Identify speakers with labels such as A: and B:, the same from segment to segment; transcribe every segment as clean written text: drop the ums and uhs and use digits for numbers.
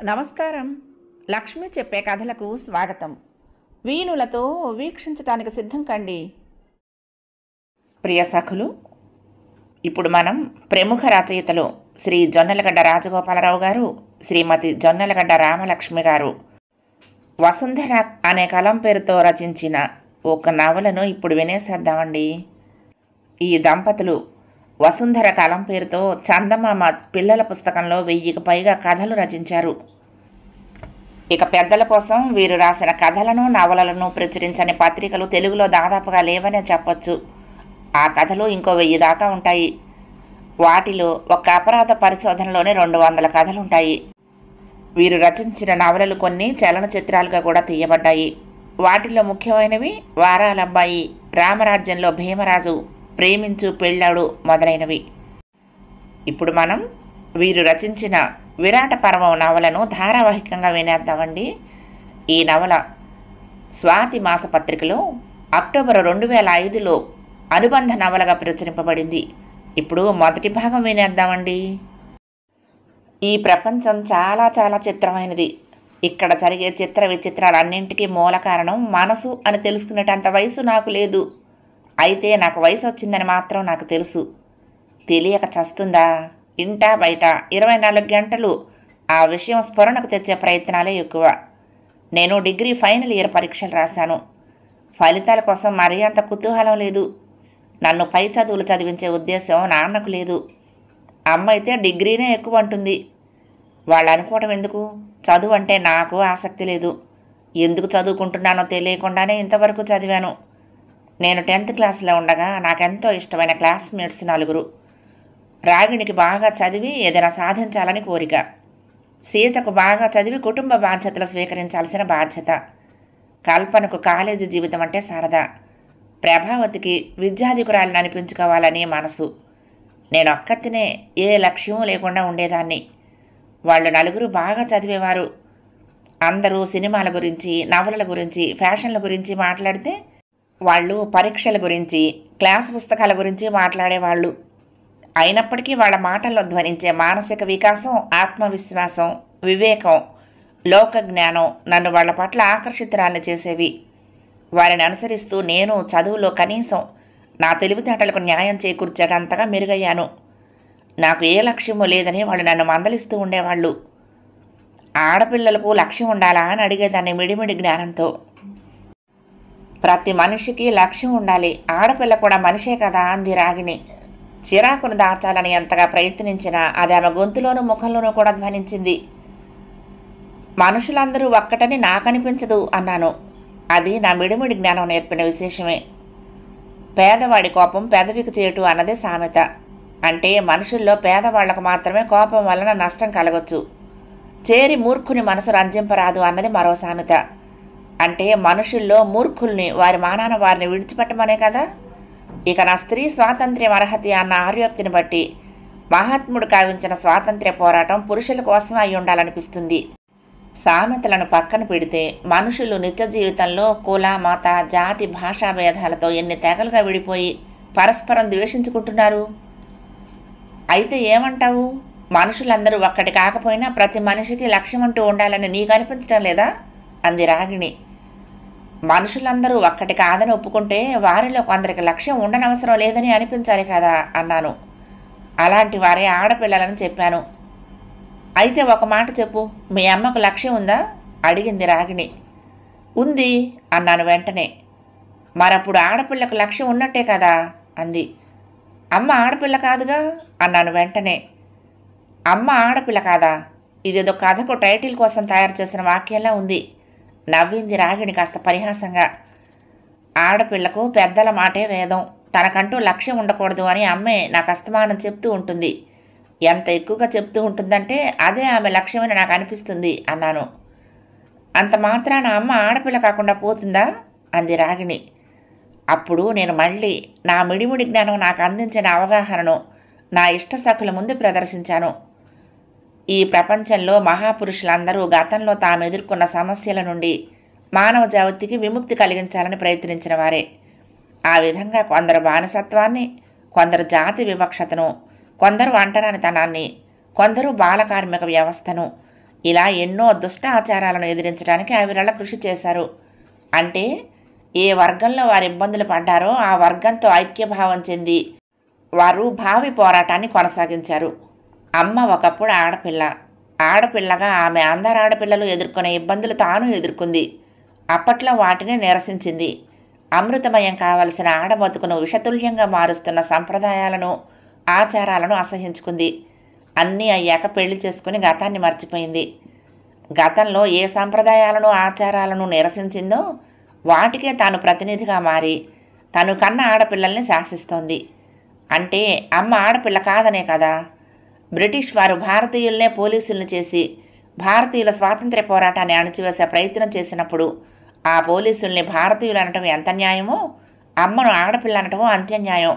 A: నమస్కారం. లక్ష్మి చెప్పే కథలకు స్వాగతం. వీణులతో వీక్షించటానికి సిద్ధం కండి. ప్రియ సఖులు, ఇప్పుడు మనం ప్రముఖ రచయితలు శ్రీ జొన్నలగడ్డ రాజగోపాలరావు గారు, శ్రీమతి జొన్నలగడ్డ రామలక్ష్మి గారు వసుంధర అనే కలం పేరుతో రచించిన ఒక నవలను ఇప్పుడు వినేసేద్దామండి. ఈ దంపతులు వసుంధర కలం పేరుతో చందమామ పిల్లల పుస్తకంలో 1000కి పైగా కథలు రచించారు. ఇక పెద్దల కోసం వీరు రాసిన కథలను నవలలను ప్రచురించని పత్రికలు తెలుగులో దాదాపుగా లేవనే చెప్పొచ్చు. ఆ కథలు ఇంకో 1000 దాకా ఉంటాయి. వాటిలో ఒక అపరాధ పరిశోధనలోనే 200 కథలుంటాయి. వీరు రచించిన నవలలు కొన్ని చలనచిత్రాలుగా కూడా తీయబడ్డాయి. వాటిలో ముఖ్యమైనవి వారాలబ్బాయి, రామరాజ్యంలో భీమరాజు, ప్రేమించు పెళ్ళాడు మొదలైనవి. ఇప్పుడు మనం వీరు రచించిన విరాట పర్వం నవలను ధారావాహికంగా వినేద్దామండి. ఈ నవల స్వాతి మాసపత్రికలో అక్టోబర్ 2005లో అనుబంధ నవలగా ప్రచురింపబడింది. ఇప్పుడు మొదటి భాగం వినేద్దామండి. ఈ ప్రపంచం చాలా చాలా చిత్రమైనది. ఇక్కడ జరిగే చిత్ర విచిత్రాలన్నింటికీ మూల కారణం మనసు అని తెలుసుకునేటంత వయసు నాకు లేదు. అయితే నాకు వయసు వచ్చిందని మాత్రం నాకు తెలుసు. తెలియక చస్తుందా? ఇంటా బయట 24 గంటలు ఆ విషయం స్ఫురణకు తెచ్చే ప్రయత్నాలే ఎక్కువ. నేను డిగ్రీ ఫైనల్ ఇయర్ పరీక్షలు రాశాను. ఫలితాల కోసం మరీ అంత కుతూహలం లేదు. నన్ను పై చదువులు చదివించే ఉద్దేశం నాన్నకు లేదు. అమ్మ అయితే డిగ్రీనే ఎక్కువ అంటుంది. వాళ్ళు అనుకోవడం ఎందుకు? చదువు అంటే నాకు ఆసక్తి లేదు. ఎందుకు చదువుకుంటున్నానో తెలియకుండానే ఇంతవరకు చదివాను. నేను 10th క్లాస్లో ఉండగా నాకెంతో ఇష్టమైన క్లాస్మేట్స్ 4. రాగిణికి బాగా చదివి ఏదైనా సాధించాలని కోరిక. సీతకు బాగా చదివి కుటుంబ బాధ్యతలు స్వీకరించాల్సిన బాధ్యత. కల్పనకు కాలేజీ జీవితం అంటే సరదా. ప్రభావతికి విద్యాధికురాలను అనిపించుకోవాలని మనసు. నేను ఒక్కతినే ఏ లక్ష్యం లేకుండా ఉండేదాన్ని. వాళ్ళు 4 బాగా చదివేవారు. అందరూ సినిమాల గురించి, నవలల గురించి, ఫ్యాషన్ల గురించి మాట్లాడితే వాళ్ళు పరీక్షల గురించి, క్లాస్ పుస్తకాల గురించి మాట్లాడేవాళ్ళు. అయినప్పటికీ వాళ్ళ మాటల్లో ధ్వనించే మానసిక వికాసం, ఆత్మవిశ్వాసం, వివేకం, లోకజ్ఞానం నన్ను వాళ్ళ పట్ల ఆకర్షితురాల్ని చేసేవి. వారిని అనుసరిస్తూ నేను చదువులో కనీసం నా తెలివితేటలకు న్యాయం చేకూర్చేటంతగా మెరుగయ్యాను. నాకు ఏ లక్ష్యమూ లేదని వాళ్ళు నన్ను మందలిస్తూ ఉండేవాళ్ళు. ఆడపిల్లలకు లక్ష్యం ఉండాలా అని అడిగేదాన్ని మిడిమిడి జ్ఞానంతో. ప్రతి మనిషికి లక్ష్యం ఉండాలి, ఆడపిల్ల కూడా మనిషే కదా అంది రాగిణి. చిరాకును దాచాలని ఎంతగా ప్రయత్నించినా అది ఆమె గొంతులోనూ ముఖంలోనూ కూడా ధ్వనించింది. మనుషులందరూ ఒక్కటని నాకనిపించదు అన్నాను. అది నా మిడిమిడి జ్ఞానం నేర్పిన విశేషమే. పేదవాడి కోపం పెదవికి చేటు అన్నదే సామెత. అంటే మనుషుల్లో పేదవాళ్లకు మాత్రమే కోపం వలన నష్టం కలగొచ్చు. చేరి మూర్ఖుని మనసు రంజింపరాదు అన్నది మరో సామెత. అంటే మనుషుల్లో మూర్ఖుల్ని వారి మానాన వారిని విడిచిపెట్టమనే కదా. ఇక నా స్త్రీ స్వాతంత్ర్యం అర్హతి అన్న ఆర్యోక్తిని బట్టి మహాత్ముడు కావించిన స్వాతంత్ర్య పోరాటం పురుషుల కోసం అయి ఉండాలనిపిస్తుంది. సామెతలను పక్కన పెడితే మనుషులు నిత్య జీవితంలో కుల, మత, జాతి, భాషా భేదాలతో ఎన్ని తెగలుగా విడిపోయి పరస్పరం ద్వేషించుకుంటున్నారు. అయితే ఏమంటావు? మనుషులందరూ ఒక్కటి కాకపోయినా ప్రతి మనిషికి లక్ష్యం అంటూ ఉండాలని నీకు అనిపించడం లేదా అంది రాగిణి. మనుషులందరూ ఒక్కటి కాదని ఒప్పుకుంటే వారిలో కొందరికి లక్ష్యం ఉండనవసరం లేదని అనిపించాలి కదా అన్నాను. అలాంటి వారే ఆడపిల్లలని చెప్పాను. అయితే ఒక మాట చెప్పు, మీ అమ్మకు లక్ష్యం ఉందా అడిగింది రాగిణి. ఉంది అన్నాను వెంటనే. మరప్పుడు ఆడపిల్లకు లక్ష్యం ఉన్నట్టే కదా అంది. అమ్మ ఆడపిల్ల కాదుగా అన్నాను వెంటనే. అమ్మ ఆడపిల్ల కాదా? ఇదేదో కథకు టైటిల్ కోసం తయారు చేసిన వాక్యంలా ఉంది నవ్వింది రాగిణి కాస్త పరిహాసంగా. ఆడపిల్లకు పెద్దల మాటే వేదం. తనకంటూ లక్ష్యం ఉండకూడదు అని అమ్మే నాకు అస్తమానం చెప్తూ ఉంటుంది. ఎంత ఎక్కువగా చెప్తూ ఉంటుందంటే అదే ఆమె లక్ష్యమని నాకు అనిపిస్తుంది అన్నాను. అంత మాత్రాన అమ్మ ఆడపిల్ల కాకుండా పోతుందా అంది రాగిణి. అప్పుడు నేను మళ్ళీ నా మిడిమిడి జ్ఞానం నాకు అందించిన అవగాహనను నా ఇష్ట సఖుల ముందు ప్రదర్శించాను. ఈ ప్రపంచంలో మహాపురుషులందరూ గతంలో తాము ఎదుర్కొన్న సమస్యల నుండి మానవ జాతికి విముక్తి కలిగించాలని ప్రయత్నించిన వారే. ఆ విధంగా కొందరు బానిసత్వాన్ని, కొందరు జాతి వివక్షతను, కొందరు ఒంటరితనాన్ని, కొందరు బాలకార్మిక వ్యవస్థను, ఇలా ఎన్నో దుష్ట ఆచారాలను ఎదిరించడానికి అవిరళ కృషి చేశారు. అంటే ఏ వర్గంలో వారు ఇబ్బందులు పడ్డారో ఆ వర్గంతో ఐక్యభావం చెంది వారు భావి పోరాటాన్ని కొనసాగించారు. అమ్మ ఒకప్పుడు ఆడపిల్లగా ఆమె అందరు ఆడపిల్లలు ఎదుర్కొనే ఇబ్బందులు తాను ఎదుర్కొంది. అప్పట్లో వాటిని నిరసించింది. అమృతమయం కావలసిన ఆడబతుకును విషతుల్యంగా మారుస్తున్న సంప్రదాయాలను ఆచారాలను అసహించుకుంది. అన్నీ అయ్యాక పెళ్లి చేసుకుని గతాన్ని మర్చిపోయింది. గతంలో ఏ సంప్రదాయాలను ఆచారాలను నిరసించిందో వాటికే తాను ప్రతినిధిగా మారి తను కన్న ఆడపిల్లల్ని శాసిస్తోంది. అంటే అమ్మ ఆడపిల్ల కాదనే కదా. బ్రిటిష్ వారు భారతీయులనే పోలీసుల్ని చేసి భారతీయుల స్వాతంత్ర్య పోరాటాన్ని అణిచివేసే ప్రయత్నం చేసినప్పుడు ఆ పోలీసుల్ని భారతీయులు అనటం ఎంత న్యాయమో అమ్మను ఆడపిల్ల అనటమో అంత్యన్యాయం.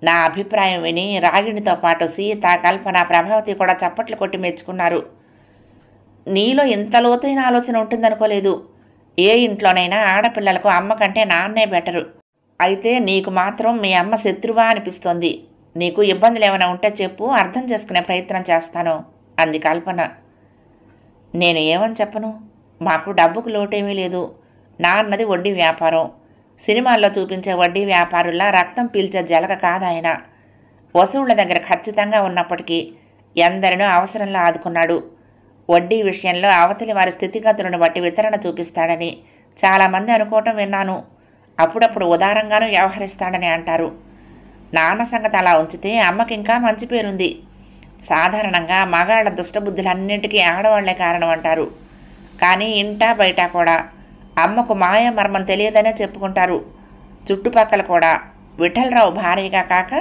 A: నా అభిప్రాయం విని రాగిణితో పాటు సీత, కల్పన, ప్రభావతి కూడా చప్పట్లు కొట్టి మెచ్చుకున్నారు. నీలో ఇంత లోతైన ఆలోచన ఉంటుందనుకోలేదు. ఏ ఇంట్లోనైనా ఆడపిల్లలకు అమ్మ కంటే నాన్నే బెటరు. అయితే నీకు మాత్రం మీ అమ్మ శత్రువా అనిపిస్తోంది. నీకు ఇబ్బందులు ఏమైనా ఉంటే చెప్పు, అర్థం చేసుకునే ప్రయత్నం చేస్తాను అంది కల్పన. నేను ఏమని చెప్పను? మాకు డబ్బుకు లోటేమీ లేదు. నాన్నది వడ్డీ వ్యాపారం. సినిమాల్లో చూపించే వడ్డీ వ్యాపారుల్లా రక్తం పీల్చే జలగ కాదాయన. వసూళ్ల దగ్గర ఖచ్చితంగా ఉన్నప్పటికీ ఎందరినో అవసరంలో ఆదుకున్నాడు. వడ్డీ విషయంలో అవతలి వారి స్థితిగతులను బట్టి వితరణ చూపిస్తాడని చాలామంది అనుకోవటం విన్నాను. అప్పుడప్పుడు ఉదారంగానూ వ్యవహరిస్తాడని అంటారు. నాన్న సంగతి అలా ఉంచితే అమ్మకి ఇంకా మంచి పేరుంది. సాధారణంగా మగాళ్ల దుష్టబుద్ధులన్నింటికీ ఆడవాళ్లే కారణం అంటారు. కానీ ఇంటా బయట కూడా అమ్మకు మాయ మర్మం తెలియదనే చెప్పుకుంటారు. చుట్టుపక్కల కూడా విఠలరావు భార్యగా కాక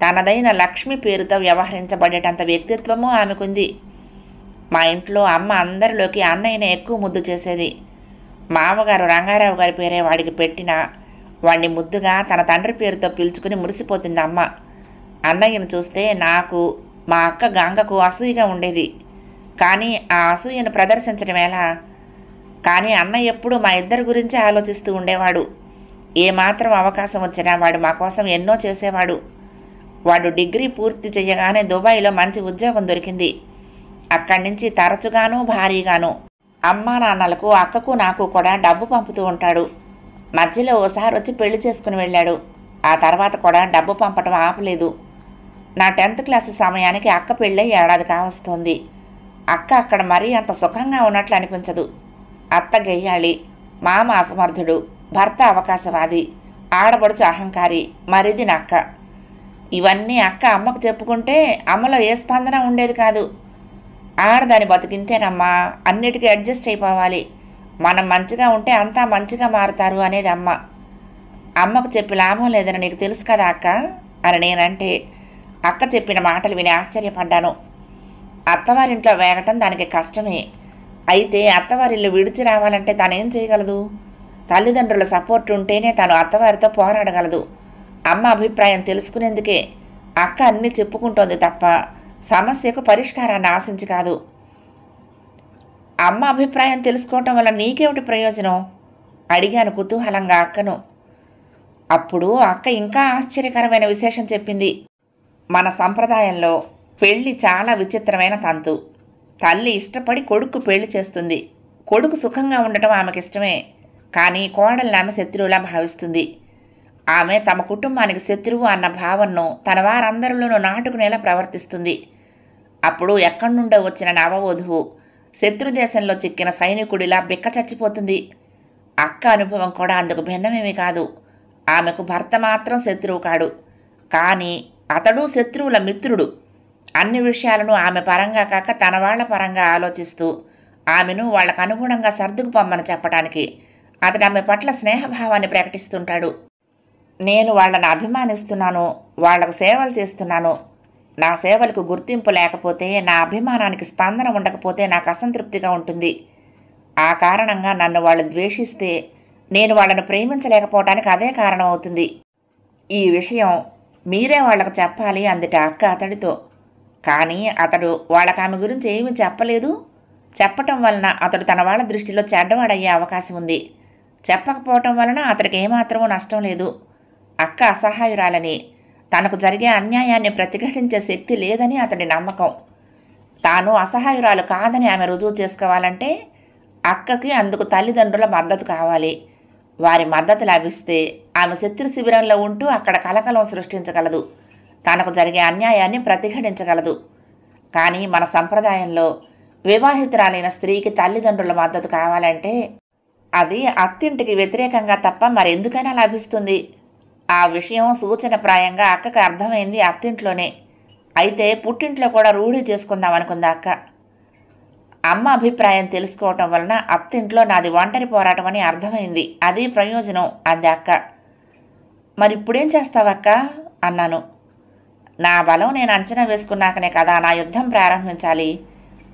A: తనదైన లక్ష్మి పేరుతో వ్యవహరించబడేటంత వ్యక్తిత్వము ఆమెకుంది. మా ఇంట్లో అమ్మ అందరిలోకి అన్నయ్యనే ఎక్కువ ముద్దు చేసేది. మామగారు రంగారావు గారి పేరే వాడికి పెట్టినా వాడిని ముద్దుగా తన తండ్రి పేరుతో పిలుచుకుని మురిసిపోతుంది అమ్మ. అన్నయ్యను చూస్తే నాకు, మా అక్క గంగకు అసూయగా ఉండేది. కానీ ఆ అసూయను ప్రదర్శించడం ఎలా? కానీ అన్నయ్య ఎప్పుడూ మా ఇద్దరి గురించే ఆలోచిస్తూ ఉండేవాడు. ఏమాత్రం అవకాశం వచ్చినా వాడు మా కోసం ఎన్నో చేసేవాడు. వాడు డిగ్రీ పూర్తి చేయగానే దుబాయ్లో మంచి ఉద్యోగం దొరికింది. అక్కడి నుంచి తరచుగాను భారీగాను అమ్మా నాన్నలకు, అక్కకు నాకు కూడా డబ్బు పంపుతూ ఉంటాడు. మధ్యలో ఓసారి వచ్చి పెళ్లి చేసుకుని వెళ్ళాడు. ఆ తర్వాత కూడా డబ్బు పంపటం ఆపలేదు. నా 10th క్లాసు సమయానికి అక్క పెళ్ళై ఏడాది కావస్తోంది. అక్క అక్కడ మరీ అంత సుఖంగా ఉన్నట్లు అనిపించదు. అత్త గెయ్యాళి, మామ అసమర్థుడు, భర్త అవకాశవాది, ఆడబడుచు అహంకారి, మరిది నక్క. ఇవన్నీ అక్క అమ్మకు చెప్పుకుంటే అమ్మలో ఏ స్పందన ఉండేది కాదు. ఆడదాని బతికింతేనమ్మా, అన్నిటికీ అడ్జస్ట్ అయిపోవాలి, మనం మంచిగా ఉంటే అంతా మంచిగా మారుతారు అనేది అమ్మ. అమ్మకు చెప్పి లాభం లేదని నీకు తెలుసు కదా అక్క అని నేనంటే అక్క చెప్పిన మాటలు విని ఆశ్చర్యపడ్డాను. అత్తవారింట్లో వేగటం దానికి కష్టమే. అయితే అత్తవారిల్లు విడిచి రావాలంటే తనేం చేయగలదు? తల్లిదండ్రుల సపోర్ట్ ఉంటేనే తను అత్తవారితో పోరాడగలదు. అమ్మ అభిప్రాయం తెలుసుకునేందుకే అక్క అన్నీ చెప్పుకుంటోంది తప్ప సమస్యకు పరిష్కారాన్ని ఆశించి కాదు. అమ్మ అభిప్రాయం తెలుసుకోవటం వల్ల నీకేమిటి ప్రయోజనం అడిగాను కుతూహలంగా అక్కను. అప్పుడు అక్క ఇంకా ఆశ్చర్యకరమైన విశేషం చెప్పింది. మన సంప్రదాయంలో పెళ్ళి చాలా విచిత్రమైన తంతు. తల్లి ఇష్టపడి కొడుకు పెళ్లి చేస్తుంది. కొడుకు సుఖంగా ఉండటం ఆమెకిష్టమే. కానీ కోడల్ని ఆమె శత్రువులా భావిస్తుంది. ఆమె తమ కుటుంబానికి శత్రువు అన్న భావనను తన వారందరిలోనూ నాటుకునేలా ప్రవర్తిస్తుంది. అప్పుడు ఎక్కడి నుండో వచ్చిన నవవధువు శత్రుదేశంలో చిక్కిన సైనికుడిలా బిక్క చచ్చిపోతుంది. అక్క అనుభవం కూడా అందుకు భిన్నమేమీ కాదు. ఆమెకు భర్త మాత్రం శత్రువు కాడు, కానీ అతడు శత్రువుల మిత్రుడు. అన్ని విషయాలను ఆమె పరంగా కాక తన వాళ్ల పరంగా ఆలోచిస్తూ ఆమెను వాళ్లకు అనుగుణంగా సర్దుకుపోమ్మని చెప్పడానికి అతడు ఆమె పట్ల స్నేహభావాన్ని ప్రకటిస్తుంటాడు. నేను వాళ్లను అభిమానిస్తున్నాను, వాళ్లకు సేవలు చేస్తున్నాను. నా సేవలకు గుర్తింపు లేకపోతే, నా అభిమానానికి స్పందన ఉండకపోతే నాకు అసంతృప్తిగా ఉంటుంది. ఆ కారణంగా నన్ను వాళ్ళు ద్వేషిస్తే నేను వాళ్ళను ప్రేమించలేకపోవటానికి అదే కారణం అవుతుంది. ఈ విషయం మీరే వాళ్లకు చెప్పాలి అందుట అక్క అతడితో. కానీ అతడు వాళ్ళకి ఆమె గురించి ఏమీ చెప్పలేదు. చెప్పటం వలన అతడు తన వాళ్ళ దృష్టిలో చెడ్డవాడయ్యే అవకాశం ఉంది. చెప్పకపోవటం వలన అతడికి ఏమాత్రమూ నష్టం లేదు. అక్క అసహాయురాలని, తనకు జరిగే అన్యాయాన్ని ప్రతిఘటించే శక్తి లేదని అతడి నమ్మకం. తాను అసహాయురాలు కాదని ఆమె రుజువు చేసుకోవాలంటే అక్కకి అందుకు తల్లిదండ్రుల మద్దతు కావాలి. వారి మద్దతు లభిస్తే ఆమె శత్రు శిబిరంలో ఉంటూ అక్కడ కలకలం సృష్టించగలదు, తనకు జరిగే అన్యాయాన్ని ప్రతిఘటించగలదు. కానీ మన సంప్రదాయంలో వివాహితురాలైన స్త్రీకి తల్లిదండ్రుల మద్దతు కావాలంటే అది అత్తింటికి వ్యతిరేకంగా తప్ప మరెందుకైనా లభిస్తుంది. ఆ విషయం సూచనప్రాయంగా అక్కకి అర్థమైంది అత్తింట్లోనే. అయితే పుట్టింట్లో కూడా రూఢి చేసుకుందాం అనుకుంది అక్క. అమ్మ అభిప్రాయం తెలుసుకోవటం వలన అత్తింట్లో నాది ఒంటరి పోరాటం అని అర్థమైంది. అది ప్రయోజనం అంది అక్క. మరి ఇప్పుడేం చేస్తావక్క అన్నాను. నా బలం నేను అంచనా వేసుకున్నాకనే కదా నా యుద్ధం ప్రారంభించాలి.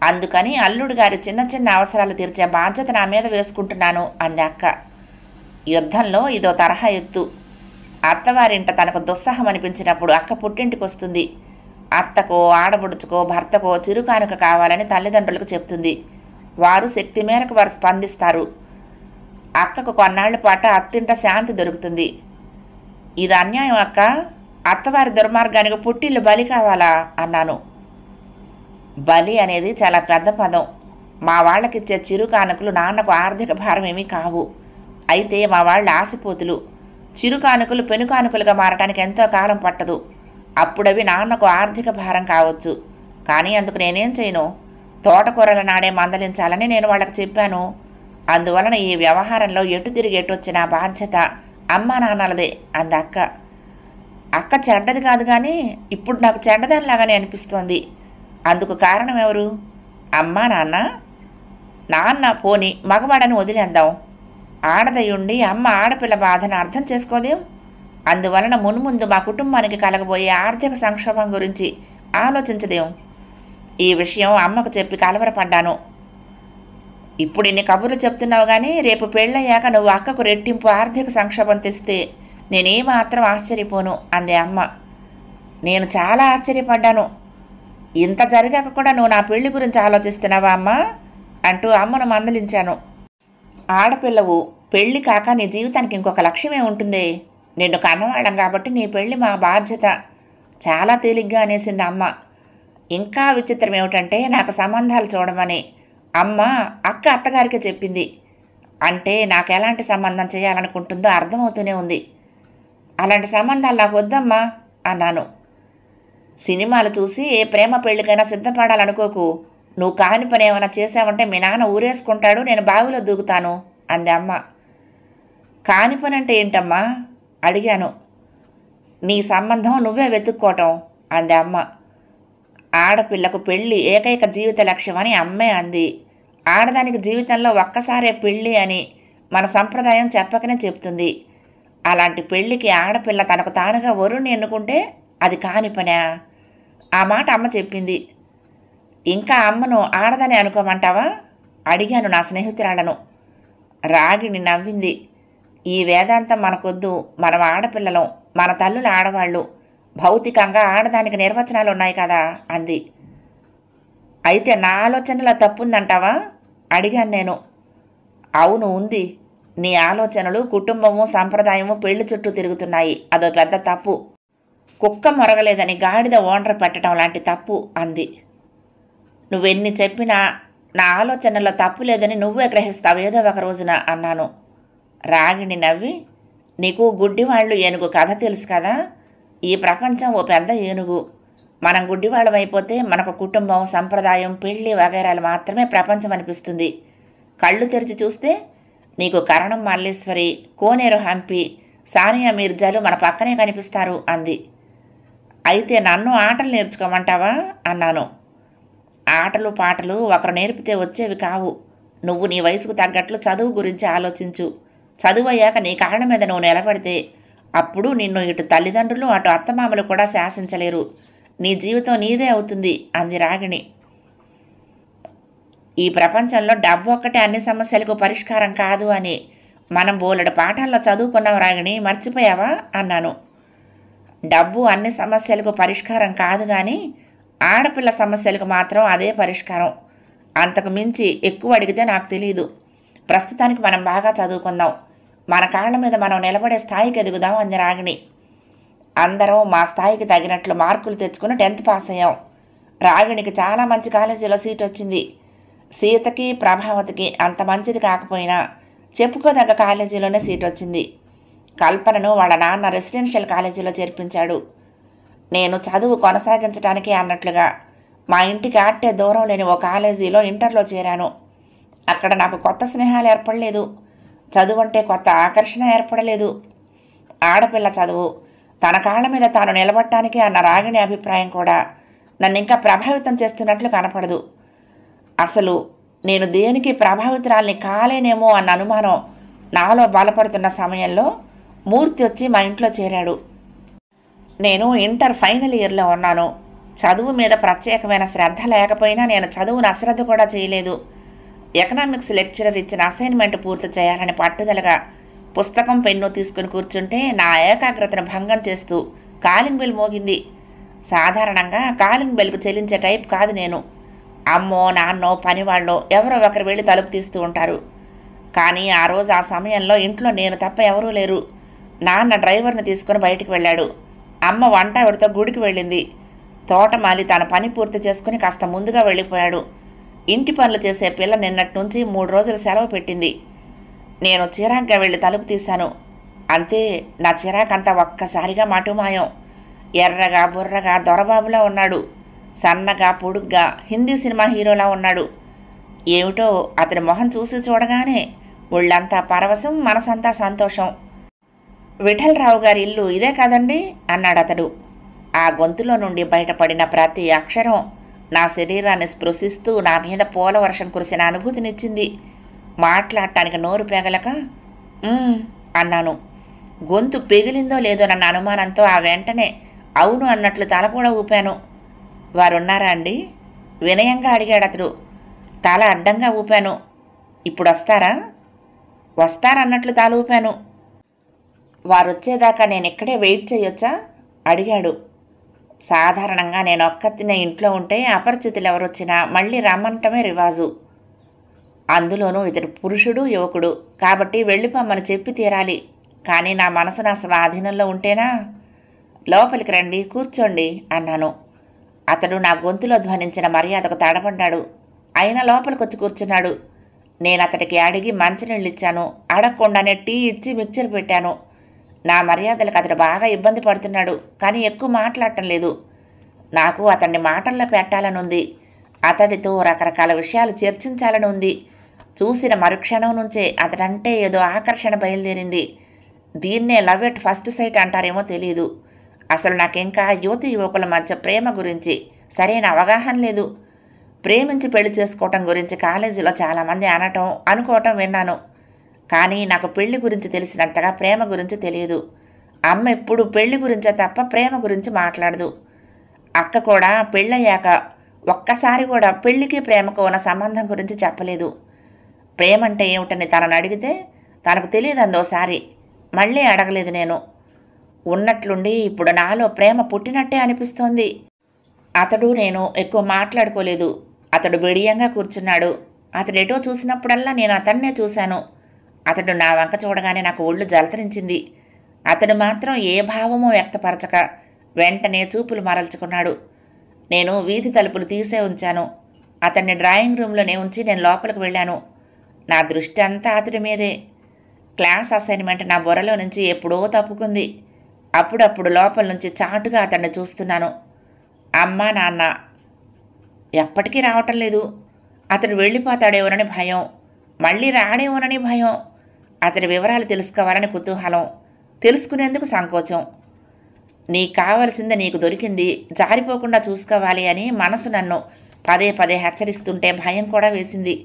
A: అందుకని అల్లుడు గారి చిన్న చిన్న అవసరాలు తీర్చే బాధ్యత నా మీద వేసుకుంటున్నాను అంది అక్క. యుద్ధంలో ఇదో తరహా ఎత్తు. అత్తవారింట తనకు దుస్సహం అనిపించినప్పుడు అక్క పుట్టింటికి వస్తుంది. అత్తకో ఆడబుడుచుకో భర్తకో చిరుకానుక కావాలని తల్లిదండ్రులకు చెప్తుంది. వారు శక్తి మేరకు వారు స్పందిస్తారు. అక్కకు కొన్నాళ్ల పాటు అత్తింట శాంతి దొరుకుతుంది. ఇది అన్యాయం అక్క. అత్తవారి దుర్మార్గానికి పుట్టిల్లు బలి కావాలా అన్నాను. బలి అనేది చాలా పెద్ద పదం. మా వాళ్ళకిచ్చే చిరుకానుకలు నాన్నకు ఆర్థిక భారం ఏమీ కావు. అయితే మా వాళ్ళు ఆశపోతులు. చిరుకానుకలు పెనుకానుకలుగా మారటానికి ఎంతో కాలం పట్టదు. అప్పుడవి నాన్నకు ఆర్థిక భారం కావచ్చు. కానీ అందుకు నేనేం చేయను. తోటకూరల నాడే మందలించాలని నేను వాళ్ళకి చెప్పాను. అందువలన ఈ వ్యవహారంలో ఎటు తిరిగి ఎటు వచ్చిన బాధ్యత అమ్మా నాన్నలదే అంది అక్క. అక్క చెడ్డది కాదు, కానీ ఇప్పుడు నాకు చెడ్డదానిలాగానే అనిపిస్తోంది. అందుకు కారణం ఎవరు? అమ్మా నాన్న? నాన్న పోని మగవాడని వదిలేద్దాం. ఆడదయుండి అమ్మ ఆడపిల్ల బాధను అర్థం చేసుకోదేం. అందువలన మున్ముందు మా కుటుంబానికి కలగబోయే ఆర్థిక సంక్షోభం గురించి ఆలోచించదేం. ఈ విషయం అమ్మకు చెప్పి కలవరపడ్డాను. ఇప్పుడు ఇన్ని కబుర్లు చెప్తున్నావు, కానీ రేపు పెళ్ళయ్యాక నువ్వు అక్కకు రెట్టింపు ఆర్థిక సంక్షోభం తెస్తే నేనేమాత్రం ఆశ్చర్యపోను అంది అమ్మ. నేను చాలా ఆశ్చర్యపడ్డాను. ఇంత జరిగాక కూడా నువ్వు నా పెళ్లి గురించి ఆలోచిస్తున్నావా అమ్మ అంటూ అమ్మను మందలించాను. ఆడపిల్లవు, పెళ్లి కాక నీ జీవితానికి ఇంకొక లక్ష్యమే ఉంటుంది. నిన్ను కన్నవాళ్ళం కాబట్టి నీ పెళ్లి మా బాధ్యత చాలా తేలిగ్గా అనేసింది అమ్మ. ఇంకా విచిత్రం ఏమిటంటే నాకు సంబంధాలు చూడమని అమ్మ అక్క అత్తగారికి చెప్పింది. అంటే నాకు ఎలాంటి సంబంధం చేయాలనుకుంటుందో అర్థమవుతూనే ఉంది. అలాంటి సంబంధాలు నాకు వద్దమ్మా అన్నాను. సినిమాలు చూసి ఏ ప్రేమ పెళ్ళికైనా సిద్ధపడాలనుకోకు. నువ్వు కాని పని ఏమైనా చేసావంటే మీ నాన్న ఊరేసుకుంటాడు, నేను బావిలో దూకుతాను అంది అమ్మ. కాని పని అంటే ఏంటమ్మా అడిగాను. నీ సంబంధం నువ్వే వెతుక్కోవటం అంది అమ్మ. ఆడపిల్లకు పెళ్ళి ఏకైక జీవిత లక్ష్యం అని అమ్మే అంది. ఆడదానికి జీవితంలో ఒక్కసారే పెళ్ళి అని మన సంప్రదాయం చెప్పకనే చెప్తుంది. అలాంటి పెళ్ళికి ఆడపిల్ల తనకు తానుగా వరుణ్ణి ఎన్నుకుంటే అది కాని పనా? ఆ మాట అమ్మ చెప్పింది. ఇంకా అమ్మను ఆడదని అనుకోమంటావా అడిగాను నా స్నేహితురాళ్లను. రాగిణి నవ్వింది. ఈ వేదాంతం మనకొద్దు. మనం ఆడపిల్లలం, మన తల్లులు ఆడవాళ్ళు. భౌతికంగా ఆడదానికి నిర్వచనాలు ఉన్నాయి కదా అంది. అయితే నా ఆలోచనలో తప్పుందంటావా అడిగాను నేను. అవును ఉంది. నీ ఆలోచనలు కుటుంబము సంప్రదాయము పెళ్లి చుట్టూ తిరుగుతున్నాయి. అదో పెద్ద తప్పు. కుక్క మొరగలేదని గాడిద ఓండ్ర పెట్టడం లాంటి తప్పు అంది. నువ్వెన్ని చెప్పినా నా ఆలోచనలో తప్పు లేదని నువ్వే గ్రహిస్తావు ఏదో ఒక రోజున అన్నాను. రాగిణి నవ్వి, నీకు గుడ్డివాళ్ళు ఏనుగు కథ తెలుసు కదా. ఈ ప్రపంచం ఓ పెద్ద ఏనుగు. మనం గుడ్డివాళ్ళమైపోతే మనకు కుటుంబం సంప్రదాయం పెళ్ళి వగైరాలు మాత్రమే ప్రపంచం అనిపిస్తుంది. కళ్ళు తెరిచి చూస్తే నీకు కరణం మల్లేశ్వరి, కోనేరు హంపి, సానియా మీర్జాలు మన పక్కనే కనిపిస్తారు అంది. అయితే నన్ను ఆటలు నేర్చుకోమంటావా అన్నాను. ఆటలు పాటలు ఒకరు నేర్పితే వచ్చేవి కావు. నువ్వు నీ వయసుకు తగ్గట్లు చదువు గురించి ఆలోచించు. చదువు అయ్యాక నీ కాళ్ళ మీద నువ్వు నిలబడితే అప్పుడు నిన్ను ఇటు తల్లిదండ్రులు అటు అత్తమామలు కూడా శాసించలేరు. నీ జీవితం నీదే అవుతుంది అంది రాగిణి. ఈ ప్రపంచంలో డబ్బు ఒక్కటే అన్ని సమస్యలకు పరిష్కారం కాదు అని మనం బోలెడు పాఠాల్లో చదువుకున్నాం రాగిణి, మర్చిపోయావా అన్నాను. డబ్బు అన్ని సమస్యలకు పరిష్కారం కాదు, కానీ ఆడపిల్ల సమస్యలకు మాత్రం అదే పరిష్కారం. అంతకు మించి ఎక్కువ అడిగితే నాకు తెలియదు. ప్రస్తుతానికి మనం బాగా చదువుకుందాం, మన కాళ్ళ మీద మనం నిలబడే స్థాయికి ఎదుగుదాం అంది రాగిణి. అందరం మా స్థాయికి తగినట్లు మార్కులు తెచ్చుకుని 10th పాస్ అయ్యాం. రాగిణికి చాలా మంచి కాలేజీలో సీట్ వచ్చింది. సీతకి ప్రభావతికి అంత మంచిది కాకపోయినా చెప్పుకోదగ్గ కాలేజీలోనే సీట్ వచ్చింది. కల్పనను వాళ్ళ నాన్న రెసిడెన్షియల్ కాలేజీలో చేర్పించాడు. నేను చదువు కొనసాగించడానికి అన్నట్లుగా మా ఇంటికి ఆట్టే దూరం లేని ఓ కాలేజీలో ఇంటర్లో చేరాను. అక్కడ నాకు కొత్త స్నేహాలు ఏర్పడలేదు. చదువు అంటే కొత్త ఆకర్షణ ఏర్పడలేదు. ఆడపిల్ల చదువు తన కాళ్ళ మీద తాను నిలబడటానికి అన్న రాగిణి అభిప్రాయం కూడా నన్ను ఇంకా ప్రభావితం చేస్తున్నట్లు కనపడదు. అసలు నేను దేనికి ప్రభావితురాల్ని కాలేనేమో అన్న అనుమానం నాలో బలపడుతున్న సమయంలో మూర్తి వచ్చి మా ఇంట్లో చేరాడు. నేను ఇంటర్ ఫైనల్ ఇయర్లో ఉన్నాను. చదువు మీద ప్రత్యేకమైన శ్రద్ధ లేకపోయినా నేను చదువును అశ్రద్ధ కూడా చేయలేదు. ఎకనామిక్స్ లెక్చరర్ ఇచ్చిన అసైన్మెంట్ పూర్తి చేయాలని పట్టుదలగా పుస్తకం పెన్ను తీసుకుని కూర్చుంటే నా ఏకాగ్రతను భంగం చేస్తూ కాలింగ్ బెల్ మోగింది. సాధారణంగా కాలింగ్ బెల్కు చెల్లించే టైప్ కాదు నేను. అమ్మో నాన్నో పనివాళ్ళో ఎవరో ఒకరు వెళ్ళి తలుపు తీస్తూ ఉంటారు. కానీ ఆ రోజు ఆ సమయంలో ఇంట్లో నేను తప్ప ఎవరూ లేరు. నాన్న డ్రైవర్ని తీసుకుని బయటికి వెళ్ళాడు. అమ్మ వంట ఆవిడతో గుడికి వెళ్ళింది. తోటమాలి తన పని పూర్తి చేసుకుని కాస్త ముందుగా వెళ్ళిపోయాడు. ఇంటి పనులు చేసే పిల్ల నిన్నటి నుంచి 3 రోజులు సెలవు పెట్టింది. నేను చిరాగ్గా వెళ్ళి తలుపు తీశాను. అంతే, నా చిరాకంతా ఒక్కసారిగా మటుమాయం. ఎర్రగా బుర్రగా దొరబాబులా ఉన్నాడు. సన్నగా పొడుగ్గా హిందీ సినిమా హీరోలా ఉన్నాడు. ఏమిటో అతని మొహం చూసి చూడగానే ఒళ్ళంతా పరవశం, మనసంతా సంతోషం. విఠలరావు గారి ఇల్లు ఇదే కదండి అన్నాడు అతడు. ఆ గొంతులో నుండి బయటపడిన ప్రతి అక్షరం నా శరీరాన్ని స్పృశిస్తూ నా మీద పూల వర్షం కురిసిన అనుభూతినిచ్చింది. మాట్లాడటానికి నోరు పెగలక అన్నాను. గొంతు పెగిలిందో లేదో నన్న అనుమానంతో ఆ వెంటనే అవును అన్నట్లు తల కూడా ఊపాను. వారున్నారా అండి? వినయంగా అడిగాడు అతడు. తల అడ్డంగా ఊపాను. ఇప్పుడు వస్తారా? వస్తారన్నట్లు తల ఊపాను. వారు వచ్చేదాకా నేను ఇక్కడే వెయిట్ చేయొచ్చా అడిగాడు. సాధారణంగా నేను ఒక్కతినే ఇంట్లో ఉంటే అపరిచితులు ఎవరొచ్చినా మళ్ళీ రమ్మంటమే రివాజు. అందులోనూ ఇతడు పురుషుడు, యువకుడు కాబట్టి వెళ్ళిపోమ్మని చెప్పి తీరాలి. కానీ నా మనసు నా స్వాధీనంలో ఉంటేనా? లోపలికి రండి, కూర్చోండి అన్నాను. అతడు నా గొంతులో ధ్వనించిన మర్యాదకు తడబడ్డాడు. అయినా లోపలికొచ్చి కూర్చున్నాడు. నేను అతడికి అడిగి మంచినీళ్ళు ఇచ్చాను. అడగకుండానే టీ ఇచ్చి మిక్చర్ పెట్టాను. నా మర్యాదలకు అతడు బాగా ఇబ్బంది పడుతున్నాడు. కానీ ఎక్కువ మాట్లాడటం లేదు. నాకు అతన్ని మాటల్లో పెట్టాలని ఉంది. అతడితో రకరకాల విషయాలు చర్చించాలని ఉంది. చూసిన మరుక్షణం నుంచే అతడంటే ఏదో ఆకర్షణ బయలుదేరింది. దీన్నే లవ్ ఎట్ ఫస్ట్ సైట్ అంటారేమో తెలియదు. అసలు నాకింకా యువతి యువకుల మధ్య ప్రేమ గురించి సరైన అవగాహన లేదు. ప్రేమించి పెళ్లి చేసుకోవటం గురించి కాలేజీలో చాలామంది అనుకోవటం విన్నాను. కానీ నాకు పెళ్లి గురించి తెలిసినంతగా ప్రేమ గురించి తెలియదు. అమ్మ ఎప్పుడు పెళ్లి గురించే తప్ప ప్రేమ గురించి మాట్లాడదు. అక్క కూడా పెళ్ళయ్యాక ఒక్కసారి కూడా పెళ్లికి ప్రేమకు ఉన్న సంబంధం గురించి చెప్పలేదు. ప్రేమంటే ఏమిటని తనను అడిగితే తనకు తెలియదందోసారి. మళ్ళీ అడగలేదు నేను. ఉన్నట్లుండి ఇప్పుడు నాలో ప్రేమ పుట్టినట్టే అనిపిస్తోంది. అతడు నేను ఎక్కువ మాట్లాడుకోలేదు. అతడు బిడియంగా కూర్చున్నాడు. అతడు ఎటో చూసినప్పుడల్లా నేను అతన్నే చూశాను. అతడు నా వంక చూడగానే నాకు ఒళ్ళు జలతరించింది. అతడు మాత్రం ఏ భావమో వ్యక్తపరచక వెంటనే చూపులు మరల్చుకున్నాడు. నేను వీధి తలుపులు తీసే ఉంచాను. అతన్ని డ్రాయింగ్ రూమ్లోనే ఉంచి నేను లోపలికి వెళ్ళాను. నా దృష్టి అంతా అతడి మీదే. క్లాస్ అసైన్మెంట్ నా బుర్రలో నుంచి ఎప్పుడో తప్పుకుంది. అప్పుడప్పుడు లోపల నుంచి చాటుగా అతన్ని చూస్తున్నాను. అమ్మ నాన్న ఎప్పటికీ రావటం లేదు. అతడు వెళ్ళిపోతాడేమోనని భయం, మళ్ళీ రాడేమోనని భయం. అతడి వివరాలు తెలుసుకోవాలని కుతూహలం, తెలుసుకునేందుకు సంకోచం. నీకు కావలసింది నీకు దొరికింది, జారిపోకుండా చూసుకోవాలి అని మనసు నన్ను పదే పదే హెచ్చరిస్తుంటే భయం కూడా వేసింది.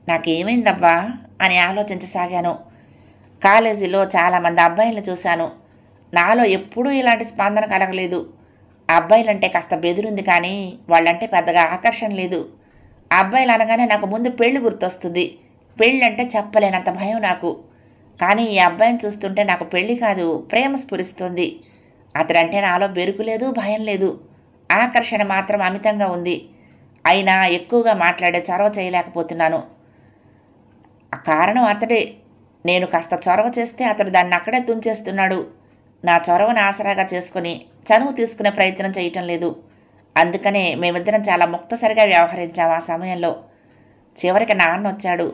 A: నాకేమైందబ్బా అని ఆలోచించసాగాను. కాలేజీలో చాలామంది అబ్బాయిలను చూశాను. నాలో ఎప్పుడూ ఇలాంటి స్పందన కలగలేదు. అబ్బాయిలంటే కాస్త బెదురుంది కానీ వాళ్ళంటే పెద్దగా ఆకర్షణ లేదు. అబ్బాయిలు అనగానే నాకు ముందు పెళ్లి గుర్తొస్తుంది. పెళ్ళంటే చెప్పలేనంత భయం నాకు. కానీ ఈ అబ్బాయిని చూస్తుంటే నాకు పెళ్లి కాదు, ప్రేమ స్ఫురిస్తుంది. అతడంటే నాలో బెరుకు లేదు, భయం లేదు. ఆకర్షణ మాత్రం అమితంగా ఉంది. అయినా ఎక్కువగా మాట్లాడే చొరవ చేయలేకపోతున్నాను. కారణం అతడే. నేను కాస్త చొరవ చేస్తే అతడు దాన్ని అక్కడే తుంచేస్తున్నాడు. నా చొరవను ఆసరాగా చేసుకుని చనువు తీసుకునే ప్రయత్నం చేయటం లేదు. అందుకనే మేమిద్దరం చాలా ముక్తసరిగా వ్యవహరించాం ఆ సమయంలో. చివరికి నాన్న వచ్చాడు.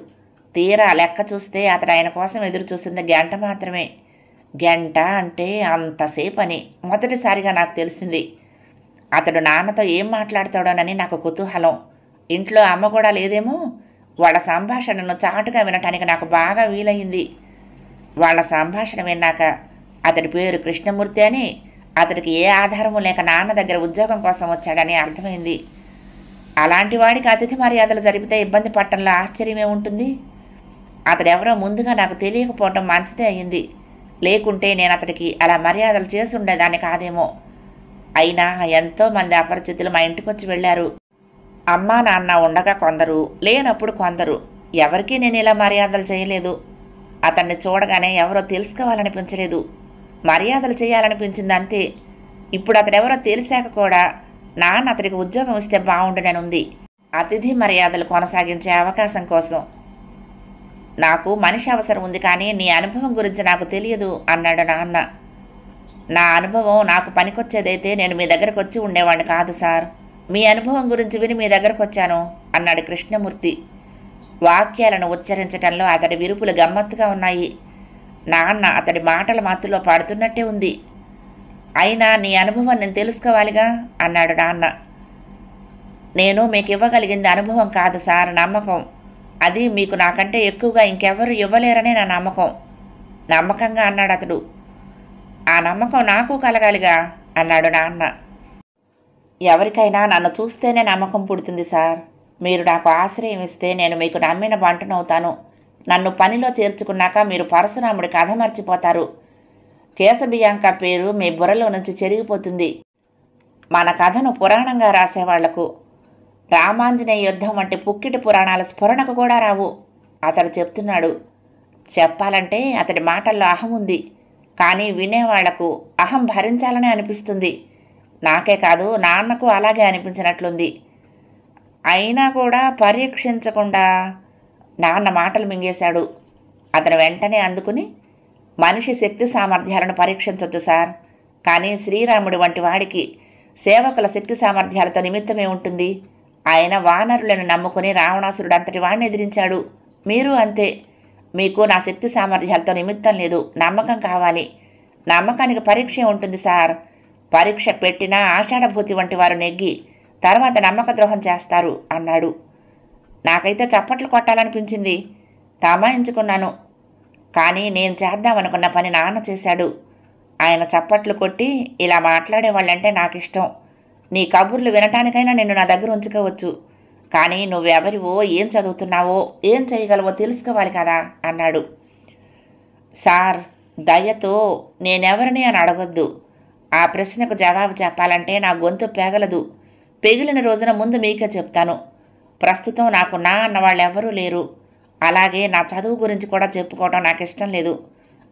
A: తీరా లెక్క చూస్తే అతడు ఆయన కోసం ఎదురు చూసింది గంట మాత్రమే. గంట అంటే అంతసేపు అని మొదటిసారిగా నాకు తెలిసింది. అతడు నాన్నతో ఏం మాట్లాడతాడోనని నాకు కుతూహలం. ఇంట్లో అమ్మ కూడా లేదేమో. వాళ్ళ సంభాషణను చాటుగా వినటానికి నాకు బాగా వీలయ్యింది. వాళ్ళ సంభాషణ విన్నాక అతడి పేరు కృష్ణమూర్తి అని, అతడికి ఏ ఆధారము లేక నాన్న దగ్గర ఉద్యోగం కోసం వచ్చాడని అర్థమైంది. అలాంటి వాడికి అతిథి మర్యాదలు జరిపితే ఇబ్బంది పట్టడంలో ఆశ్చర్యమే ఉంటుంది. అతడెవరో ముందుగా నాకు తెలియకపోవటం మంచిదే అయింది. లేకుంటే నేను అతడికి అలా మర్యాదలు చేసి ఉండేదాన్ని కాదేమో. అయినా ఎంతోమంది అపరిచితులు మా ఇంటికి వచ్చి వెళ్ళారు. అమ్మా నాన్న ఉండగా కొందరు, లేనప్పుడు కొందరు. ఎవరికీ నేను ఇలా మర్యాదలు చేయలేదు. అతన్ని చూడగానే ఎవరో తెలుసుకోవాలనిపించలేదు. మర్యాదలు చేయాలనిపించింది అంతే. ఇప్పుడు అతడెవరో తెలిసాక కూడా నాన్న అతడికి ఉద్యోగం ఇస్తే బాగుండునని ఉంది. అతిథి మర్యాదలు కొనసాగించే అవకాశం కోసం. నాకు మనిషి అవసరం ఉంది, కానీ నీ అనుభవం గురించి నాకు తెలియదు అన్నాడు నాన్న. నా అనుభవం నాకు పనికొచ్చేదైతే నేను మీ దగ్గరకు వచ్చి ఉండేవాడిని కాదు సార్. మీ అనుభవం గురించి విని మీ దగ్గరకు వచ్చాను అన్నాడు కృష్ణమూర్తి. వాక్యాలను ఉచ్చరించటంలో అతడి విరుపులు గమ్మత్తుగా ఉన్నాయి. నాన్న అతడి మాటల మాతుల్లో పాడుతున్నట్టే ఉంది. అయినా నీ అనుభవం నేను తెలుసుకోవాలిగా అన్నాడు నాన్న. నేను మీకు ఇవ్వగలిగింది అనుభవం కాదు సార్, నమ్మకం. అది మీకు నాకంటే ఎక్కువగా ఇంకెవరు ఇవ్వలేరనే నా నమ్మకం. నమ్మకంగా అన్నాడు అతడు. ఆ నమ్మకం నాకు కలగాలిగా అన్నాడు నాన్న. ఎవరికైనా నన్ను చూస్తేనే నమ్మకం పుడుతుంది సార్. మీరు నాకు ఆశ్రయం ఇస్తే నేను మీకు నమ్మిన బంటునవుతాను. నన్ను పనిలో చేర్చుకున్నాక మీరు పరశురాముడి కథ మర్చిపోతారు. కేశబియాంక పేరు మీ బుర్రలో నుంచి చెరిగిపోతుంది. మన కథను పురాణంగా రాసేవాళ్లకు రామాంజనేయ యుద్ధం వంటి పుక్కిటి పురాణాల స్ఫురణకు కూడా రావు. అతడు చెప్తున్నాడు. చెప్పాలంటే అతడి మాటల్లో అహం ఉంది, కానీ వినేవాళ్లకు అహం భరించాలని అనిపిస్తుంది. నాకే కాదు, నాన్నకు అలాగే అనిపించినట్లుంది. అయినా కూడా పరీక్షించకుండా నాన్న మాటలు మింగేశాడు. అతను వెంటనే అందుకుని, మనిషి శక్తి సామర్థ్యాలను పరీక్షించొచ్చు సార్, కానీ శ్రీరాముడి వంటి వాడికి సేవకుల శక్తి సామర్థ్యాలతో నిమిత్తమే ఉంటుంది. ఆయన వానరులను నమ్ముకుని రావణాసురుడు అంతటి వాడిని ఎదిరించాడు. మీరు అంతే. మీకు నా శక్తి సామర్థ్యాలతో నిమిత్తం లేదు, నమ్మకం కావాలి. నమ్మకానికి పరీక్ష ఉంటుంది సార్. పరీక్ష పెట్టినా ఆషాఢభూతి వంటి వారు నెగ్గి తర్వాత నమ్మక ద్రోహం చేస్తారు అన్నాడు. నాకైతే చప్పట్లు కొట్టాలనిపించింది. తమాయించుకున్నాను. కానీ నేను చేద్దామనుకున్న పని నాన్న చేశాడు. ఆయన చప్పట్లు కొట్టి ఇలా మాట్లాడేవాళ్ళంటే నాకు ఇష్టం. నీ కబుర్లు వినటానికైనా నిన్ను నా దగ్గర ఉంచుకోవచ్చు, కానీ నువ్వెవరివో, ఏం చదువుతున్నావో, ఏం చేయగలవో తెలుసుకోవాలి కదా అన్నాడు. సార్, దయతో నేనెవరిని అని అడగొద్దు. ఆ ప్రశ్నకు జవాబు చెప్పాలంటే నా గొంతు పెగలదు. పెగిలిన రోజున ముందు మీకే చెప్తాను. ప్రస్తుతం నాకు నా అన్నవాళ్ళెవరూ లేరు. అలాగే నా చదువు గురించి కూడా చెప్పుకోవడం నాకు ఇష్టం లేదు.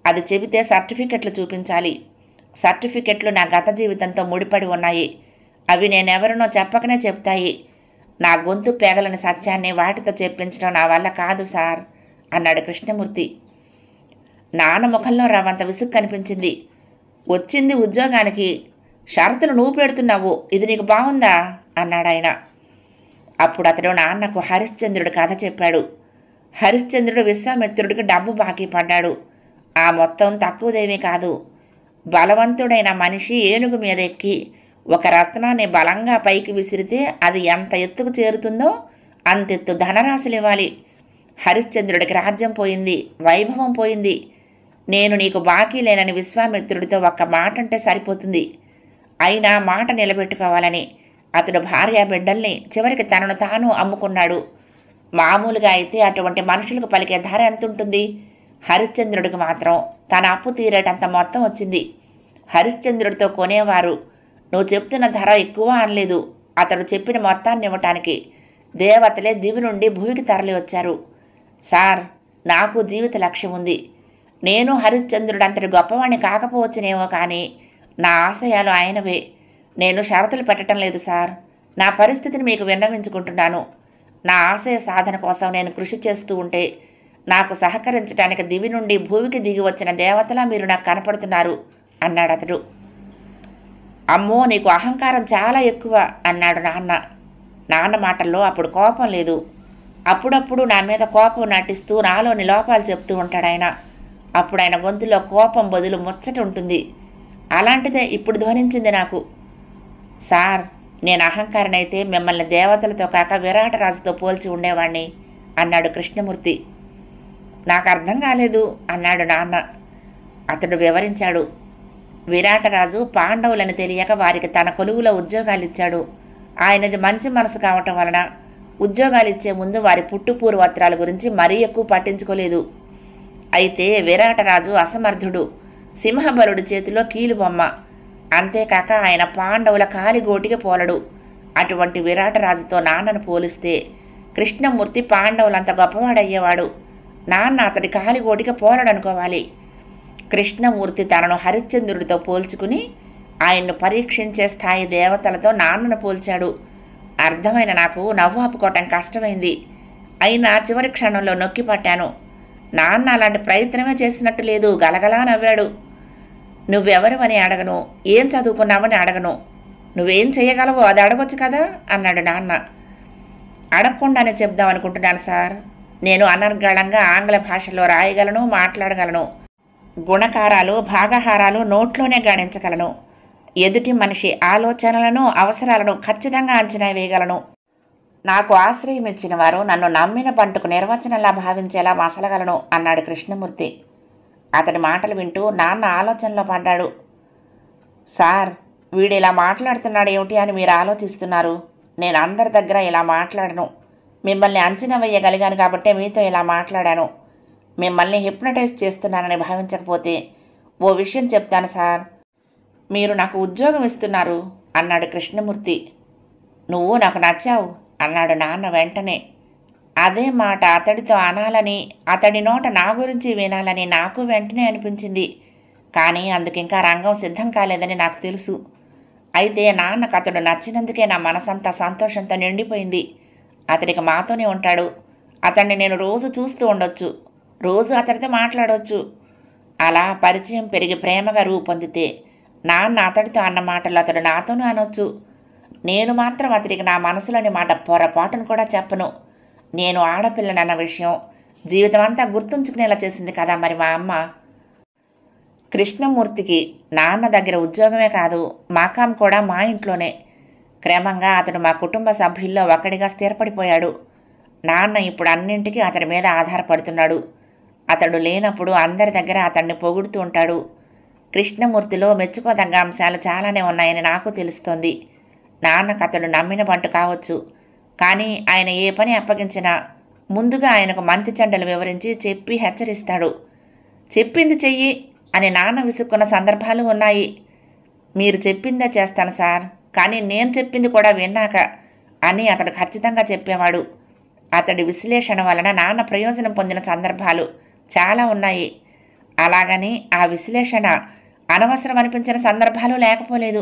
A: అది చెబితే సర్టిఫికెట్లు చూపించాలి. సర్టిఫికెట్లు నా గత జీవితంతో ముడిపడి ఉన్నాయి. అవి నేనెవరినో చెప్పకనే చెప్తాయి. నా గొంతు పెగలని సత్యాన్ని వాటితో చెప్పించడం నా వల్ల కాదు సార్ అన్నాడు కృష్ణమూర్తి. నాన్న ముఖంలో రవ్వంత విసుగు కనిపించింది. వచ్చింది ఉద్యోగానికి, షరతులు నువ్వు పెడుతున్నావు, ఇది నీకు బాగుందా అన్నాడు ఆయన. అప్పుడు అతడు నాన్నకు హరిశ్చంద్రుడి కథ చెప్పాడు. హరిశ్చంద్రుడు విశ్వామిత్రుడికి డబ్బు బాకీ పడ్డాడు. ఆ మొత్తం తక్కువదేమీ కాదు. బలవంతుడైన మనిషి ఏనుగు మీద ఎక్కి ఒక రత్నాన్ని బలంగా పైకి విసిరితే అది ఎంత ఎత్తుకు చేరుతుందో అంతెత్తు ధనరాశులు ఇవ్వాలి. హరిశ్చంద్రుడికి రాజ్యం పోయింది, వైభవం పోయింది. నేను నీకు బాకీ లేనని విశ్వామిత్రుడితో ఒక్క మాట అంటే సరిపోతుంది. అయినా మాట నిలబెట్టుకోవాలని అతడు భార్య బిడ్డల్ని, చివరికి తనను తాను అమ్ముకున్నాడు. మామూలుగా అయితే అటువంటి మనుషులకు పలికే ధర ఎంత ఉంటుంది? హరిశ్చంద్రుడికి మాత్రం తన అప్పు తీరేటంత మొత్తం వచ్చింది. హరిశ్చంద్రుడితో కొనేవారు నువ్వు చెప్తున్న ధర ఎక్కువ అనలేదు. అతడు చెప్పిన మొత్తాన్ని ఇవ్వటానికి దేవతలే దివి నుండి భూమికి తరలి వచ్చారు. సార్, నాకు జీవిత లక్ష్యం ఉంది. నేను హరిశ్చంద్రుడు అంతటి గొప్పవాణ్ణి కాకపోవచ్చునేమో, కానీ నా ఆశయాలు ఆయనవే. నేను షరతులు పెట్టడం లేదు సార్. నా పరిస్థితిని మీకు విన్నవించుకుంటున్నాను. నా ఆశయ సాధన కోసం నేను కృషి చేస్తూ ఉంటే నాకు సహకరించడానికి దివి నుండి భూమికి దిగి వచ్చిన దేవతలా మీరు నాకు కనపడుతున్నారు అన్నాడు అతడు. అమ్మో, నీకు అహంకారం చాలా ఎక్కువ అన్నాడు నాన్న. నాన్న మాటల్లో అప్పుడు కోపం లేదు. అప్పుడప్పుడు నా మీద కోపం నటిస్తూ నాలోని లోపాలు చెప్తూ ఉంటాడు ఆయన. అప్పుడు ఆయన గొంతులో కోపం బదులు ముచ్చట ఉంటుంది. అలాంటిదే ఇప్పుడు ధ్వనించింది నాకు. సార్, నేను అహంకారనైతే మిమ్మల్ని దేవతలతో కాక విరాటరాజుతో పోల్చి ఉండేవాణ్ణి అన్నాడు కృష్ణమూర్తి. నాకు అర్థం కాలేదు అన్నాడు నాన్న. అతడు వివరించాడు. విరాటరాజు పాండవులని తెలియక వారికి తన కొలువులో ఉద్యోగాలిచ్చాడు. ఆయనది మంచి మనసు కావటం వలన ఉద్యోగాలిచ్చే ముందు వారి పుట్టుపూర్వత్రాల గురించి మరీ ఎక్కువ పట్టించుకోలేదు. అయితే విరాటరాజు అసమర్థుడు, సింహబలుడి చేతిలో కీలుబొమ్మ. అంతేకాక ఆయన పాండవుల కాలిగోటికి పోలడు. అటువంటి విరాటరాజుతో నాన్నను పోలిస్తే కృష్ణమూర్తి పాండవులంత గొప్పవాడయ్యేవాడు. నాన్న అతడి కాలిగోటికి పోలడనుకోవాలి. కృష్ణమూర్తి తనను హరిశ్చంద్రుడితో పోల్చుకుని ఆయన్ను పరీక్షించే స్థాయి దేవతలతో నాన్నను పోల్చాడు. అర్థమైన నాకు నవ్వు ఆపుకోవటం కష్టమైంది. అయినా చివరి క్షణంలో నొక్కి పట్టాను. నాన్న అలాంటి ప్రయత్నమే చేసినట్టు లేదు. గలగలా నవ్వాడు. నువ్వెవరివని అడగను, ఏం చదువుకున్నావని అడగను, నువ్వేం చేయగలవో అది అడగొచ్చు కదా అన్నాడు నాన్న. అడగకుండానే చెప్దామనుకుంటున్నాను సార్. నేను అనర్గళంగా ఆంగ్ల భాషలో రాయగలను, మాట్లాడగలను. గుణకారాలు, భాగహారాలు నోట్లోనే గణించగలను. ఎదుటి మనిషి ఆలోచనలను, అవసరాలను ఖచ్చితంగా అంచనా వేయగలను. నాకు ఆశ్రయం ఇచ్చిన వారు నన్ను నమ్మిన పంటకు నిర్వచనంలా భావించేలా మసలగలను అన్నాడు కృష్ణమూర్తి. అతడి మాటలు వింటూ నాన్న ఆలోచనలో పడ్డాడు. సార్, వీడిలా మాట్లాడుతున్నాడు ఏమిటి అని మీరు ఆలోచిస్తున్నారు. నేను అందరి దగ్గర ఇలా మాట్లాడను. మిమ్మల్ని అంచనా వేయగలిగాను కాబట్టే మీతో ఇలా మాట్లాడాను. మిమ్మల్ని హిప్నటైజ్ చేస్తున్నానని భావించకపోతే ఓ విషయం చెప్తాను సార్. మీరు నాకు ఉద్యోగం ఇస్తున్నారు అన్నాడు కృష్ణమూర్తి. నువ్వు నాకు నచ్చావు అన్నాడు నాన్న వెంటనే. అదే మాట అతడితో అనాలని, అతడి నోట నా గురించి వినాలని నాకు వెంటనే అనిపించింది. కానీ అందుకింకా రంగం సిద్ధం కాలేదని నాకు తెలుసు. అయితే నాన్నకు అతడు నచ్చినందుకే నా మనసంతా సంతోషంతో నిండిపోయింది. అతడికి మాతోనే ఉంటాడు. అతన్ని నేను రోజు చూస్తూ ఉండొచ్చు, రోజు అతడితో మాట్లాడవచ్చు. అలా పరిచయం పెరిగి ప్రేమగా రూపొందితే నాన్న అతడితో అన్న మాటలు అతడు నాతోనూ అనొచ్చు. నేను మాత్రం అతడికి నా మనసులోని మాట పొరపాటును కూడా చెప్పను. నేను ఆడపిల్లనన్న విషయం జీవితం అంతా గుర్తుంచుకునేలా చేసింది కదా మరి మా అమ్మ. కృష్ణమూర్తికి నాన్న దగ్గర ఉద్యోగమే కాదు, మాకాం కూడా మా ఇంట్లోనే. క్రమంగా అతడు మా కుటుంబ సభ్యుల్లో ఒకడిగా స్థిరపడిపోయాడు. నాన్న ఇప్పుడు అన్నింటికీ అతడి మీద ఆధారపడుతున్నాడు. అతడు లేనప్పుడు అందరి దగ్గర అతన్ని పొగుడుతూ ఉంటాడు. కృష్ణమూర్తిలో మెచ్చుకోదగ్గ అంశాలు చాలానే ఉన్నాయని నాకు తెలుస్తోంది. నాన్నకు అతడు నమ్మిన బంటు కావచ్చు, కానీ ఆయన ఏ పని అప్పగించినా ముందుగా ఆయనకు మంచి చెడ్డలు వివరించి చెప్పి హెచ్చరిస్తాడు. చెప్పింది చెయ్యి అని నాన్న విసుక్కున్న సందర్భాలు ఉన్నాయి. మీరు చెప్పిందే చేస్తాను సార్, కానీ నేను చెప్పింది కూడా విన్నాక అని అతడు ఖచ్చితంగా చెప్పేవాడు. అతడి విశ్లేషణ వలన నాన్న ప్రయోజనం పొందిన సందర్భాలు చాలా ఉన్నాయి. అలాగని ఆ విశ్లేషణ అనవసరం అనిపించిన సందర్భాలు లేకపోలేదు.